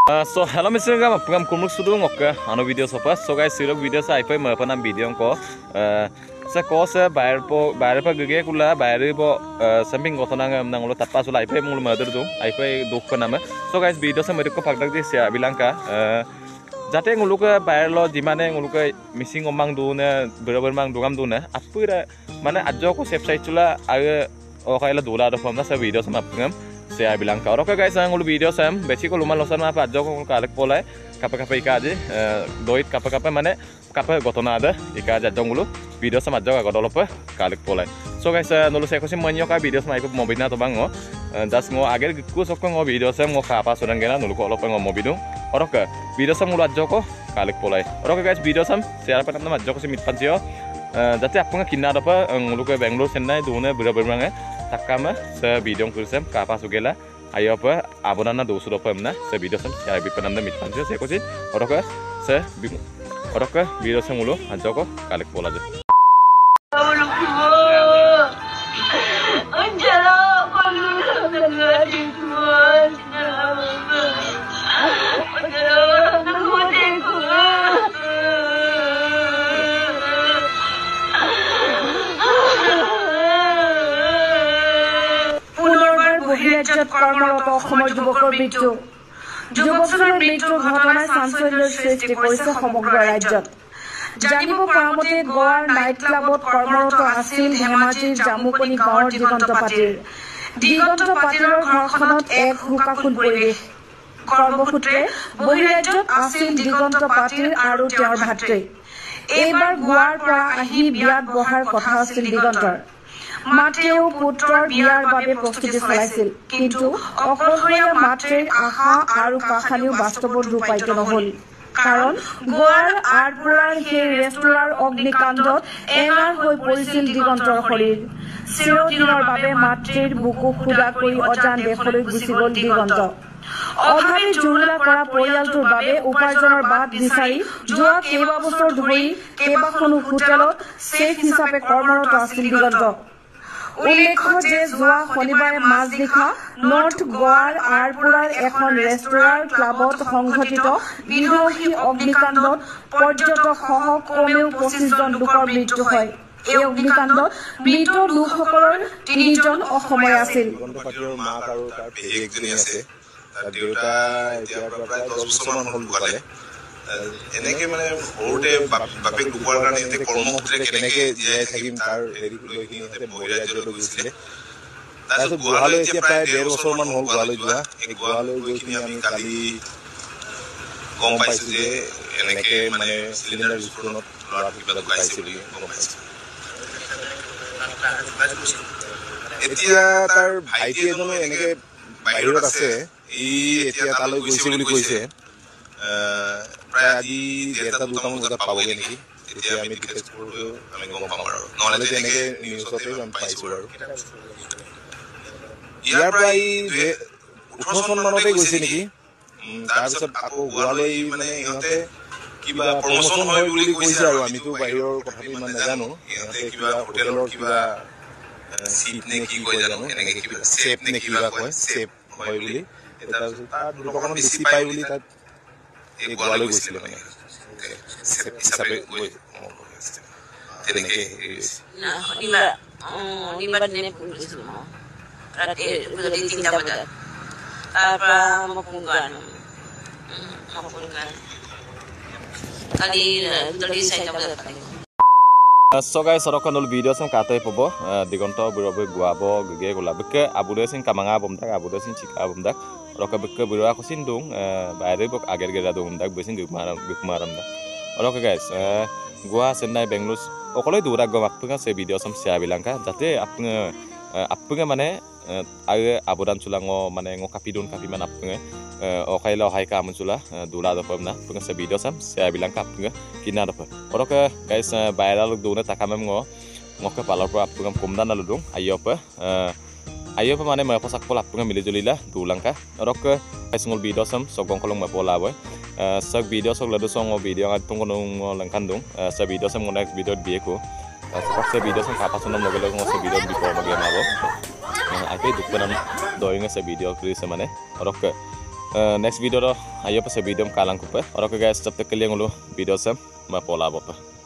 So hello Mr. Gam apngam kumuk sudung okke anu video sopa so guys sirok video sa ipai ma panam video ko sa ko sa bayar pa gege kula bayar po samping gotona nang lo tappa sula ipai mul madur dung ipai duk ko nama so guys video sa merik ko phagdak di sia bilangka jate nguluka bayar lo jimane nguluka missing omang du ne beraber mang dugam du ne apura mane ajjo ko save site chula age o kaila dula do famna sa video sa apngam saya bilang kau, oke guys, saya ngulu video sam, beci ko lumayan losan apa aja ko kalek polai, kapa ika aja, doit kapa mana, kapa gotona ada, ika aja ngulu video sama aja ko dolope kalek polai. So guys, nulu saya kosim menyo ka video sama ibu mobilnya to bango, das ngo agar ku sok ngo video sam ngo kapa sudan gena nulu ko lope ngo mobil dong, oke video sam ngulu aja ko kalek polai. Oke guys, video sam, saya apa nama aja ko sim mitpansio, jadi apa ngkina apa ngulu ke Bangalore Chennai dune berapa takama se video kursem kapa sugela ayo apa abonana dosu dopa mna se video sem ya bi panamna mitpansio se kosi oroka se oroka video sem ulo anjoko kalek pola je কর্মরত অসমৰ যুৱকৰ মৃত্যু যুৱকজনৰ মৃত্যুৰ ঘটনাই চাঞ্চল্যৰ সৃষ্টি কৰিছে সমগ্ৰ ৰাজ্যত জানিব পৰা মতে গোৱাৰ নাইট ক্লাবত কৰ্মৰত আছিল ধেমাজিৰ জামুকনি গাঁৱৰ দিগন্ত পাটিৰৰ ঘৰখনত এক হুকাকুল পৰিৱেশ কৰ্মসূত্ৰে বহিৰাজ্যত আছিল দিগন্ত পাটিৰ আৰু তেওঁৰ ভাতৃ এইবাৰ গোৱাৰ পৰা আহি বিয়াত বহাৰ কথা আছিল দিগন্তৰ মাতৃও পুত্ৰৰ বিয়াৰ বাবে প্ৰস্তুতি চলাইছিল কিন্তু অকলশৰীয়া মাতৃৰ আশা আৰু কাহানিও বাস্তৱত ৰূপায়িত নহল কাৰণ গোৱাৰ আৰপুৰাৰ সেই ৰেষ্টুৰাৰ অগ্নিকাণ্ডত এঙাৰ হৈ পৰিছিল দিগন্তৰ শৰীৰ চিৰদিনৰ বাবে মাতৃৰ বুকু খুদা কৰি অজান দেশলৈ গুচি গ'ল দিগন্ত অভাৱী জুৰুলা কৰা পৰিয়ালটোৰ বাবে উপাৰ্জনৰ বাট বিচাৰি যোৱা কেইবাবছৰ ধৰি কেইবাখনো হোটেলত চেফ হিচাপে কৰ্মৰত আছিল দিগন্ত উল্লেখ্য যে যোৱা শনিবাৰে মাজনিশা নৰ্থ গোৱাৰ আৰপুৰাৰ এখন ৰেষ্টুৰাৰ ক্লাবত সংঘটিত বিধ্বংসী অগ্নিকাণ্ডত পৰ্যটকসহ কমেও 25 জন লোকৰ মৃত্যু হয় এই অগ্নিকাণ্ডত মৃত লোকসকলৰ 3 জন অসমীয়া আছিল দেউতা এতিয়া প্ৰায় 10 বছৰমান হ'ল ঢুকালে এনেকে মানে সৰুতে বাপেক ঢুকোৱাৰ কাৰণে এতে কৰ্মসূত্ৰে কেনেকে জীয়াই থাকিম তাৰ হেৰি লৈ কিনে বহিৰাজ্যলৈ গৈছিলে তাৰপিছত গুৱাহাটী এতিয়া প্ৰায় 1.5 বছৰমান হ'ল গুৱাহাটী যোৱা এই গুৱাহাটী গৈ কিনে আমি কালি গম পাইছো যে এনেকে মানে চিলিণ্ডাৰ বিস্ফোৰণত ল'ৰা কিবা ঢুকাইছে বুলি গম পাইছো এতিয়া তাৰ ভাইটি এজনো এনেকে বাহিৰত আছে ই এতিয়া তালৈ গৈছে বুলি কৈছে প্ৰায় আজি 1:30-2টামান বজাত পাবগে নেকি এতিয়া আমি ডিটেইলছ কৰোঁ আমি গম পাম আৰু নহলে তেনেকে নিউজতে আমি পাইছো আৰু ইয়াৰ পৰা 18 চন মানতে গৈছে নেকি তাৰপিছত আকৌ গোৱালৈ মানে ইহঁতে কিবা প্ৰমোচন হয় বুলি কৈছে আৰু আমিতো বাহিৰৰ কথাটো ইমান নাজানো ইহঁতে কিবা হোটেলৰ কিবা সিট নে কি কয় জানো এনেকে কিবা সেপ নে কিবা কয় সেপ হয় বুলি তাৰপিছত তাৰ দুটকামান বেছি পাই বুলি তাত এই গোৱালৈ গৈছিল মানে হিচাপে গৈ তেনেকে না শনিবাৰ দিনে ফোন কৰিছিল ৰাতি 3টা বজাত তাৰপৰা মই ফোন কৰানো কালি 4টা বজাত So guys, sorok nol video sam kata pobo digonto burobe guabo gege gula beke abude sing kamanga bomdak abude sing chika bomdak roka beke buro aku sindung bayre bok ager gera dong dak besin gukmaram dak oke guys gua Chennai Bangalore okole dura gom apnga se video sam sia bilangka jate apnga mane age abudan chulango mane ngo kapidun kapi man apnga okaila haika amunsula dula do pamna apnga se video sam sia bilangka apnga kina do oke guys viral dune takamem ngo ke palor pro apnga komdan aludung ayo pa mane ma pasak pola apnga mili julila dulangka oke guys ngol video sam sogong kolong ma pola boy sak video sok ladu song video ngat tunggonung langkandung sa video sam next video bieko sa video sam kapasunam logelo ngo sa video bipo mage mabo ape dukpanam doing sa video kri sa mane oke next video do ayo pa sa video kalang ko pa. Ora ko guys, tap tak kaliang ulo video sam mapolabot pa.